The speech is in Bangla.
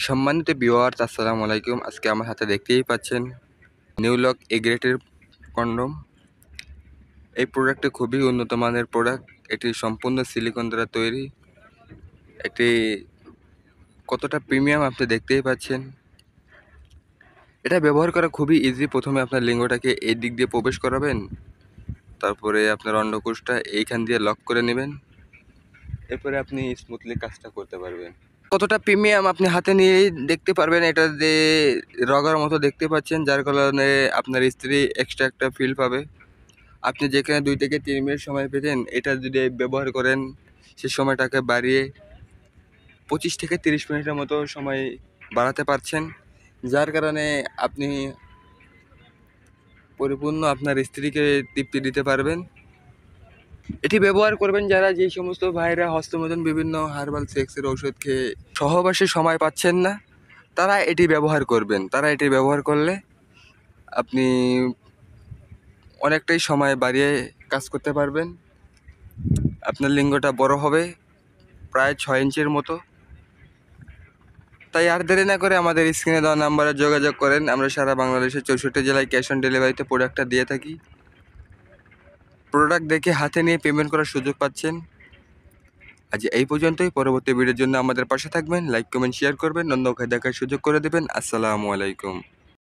সম্মানিত ভিউয়ার্স, আসসালামু আলাইকুম। আজকে আমার হাতে দেখতেই পাচ্ছেন নিউলক এগ্রেটের কন্ডম। এই প্রোডাক্টটি খুবই উন্নত মানের প্রোডাক্ট। এটি সম্পূর্ণ সিলিকন দ্বারা তৈরি। এটি কতটা প্রিমিয়াম আপনি দেখতেই পাচ্ছেন। এটা ব্যবহার করা খুবই ইজি। প্রথমে আপনার লিঙ্গটাকে এই দিক দিয়ে প্রবেশ করাবেন, তারপরে আপনার অন্ডকোষটা এইখান দিয়ে লক করে নেবেন। এরপরে আপনি স্মুথলি কাজটা করতে পারবেন। কতটা প্রিমিয়াম আপনি হাতে নিয়েই দেখতে পারবেন। এটা যে রগার মতো দেখতে পাচ্ছেন, যার কারণে আপনার স্ত্রী এক্সট্রা একটা ফিল পাবে। আপনি যেখানে 2 থেকে 3 মিনিট সময় পেতেন, এটা যদি ব্যবহার করেন সে সময়টাকে বাড়িয়ে 25 থেকে 30 মিনিটের মতো সময় বাড়াতে পারছেন, যার কারণে আপনি পরিপূর্ণ আপনার স্ত্রীকে তৃপ্তি দিতে পারবেন। এটি ব্যবহার করবেন যারা যেই সমস্ত ভাইরা হস্তমৈথুন বিভিন্ন হার্বাল সেক্সের ওষুধ খেয়ে সহবাসে সময় পাচ্ছেন না, তারা এটি ব্যবহার করবেন। তারা এটি ব্যবহার করলে আপনি অনেকটাই সময় বাড়িয়ে কাজ করতে পারবেন। আপনার লিঙ্গটা বড় হবে প্রায় 6 ইঞ্চির মতো। তাই আর দেরি না করে আমাদের স্ক্রিনে দেওয়া নাম্বারে যোগাযোগ করেন। আমরা সারা বাংলাদেশের 64 জেলায় ক্যাশ অন ডেলিভারিতে প্রোডাক্টটা দিয়ে থাকি। প্রোডাক্ট দেখে হাতে নিয়ে পেমেন্ট করার সুযোগ পাচ্ছেন। আজ এই পর্যন্তই। পরবর্তী ভিডিওর জন্য আমাদের পাশে থাকবেন, লাইক কমেন্ট শেয়ার করবেন, অন্যকে দেখার সুযোগ করে দেবেন। আসসালামু আলাইকুম।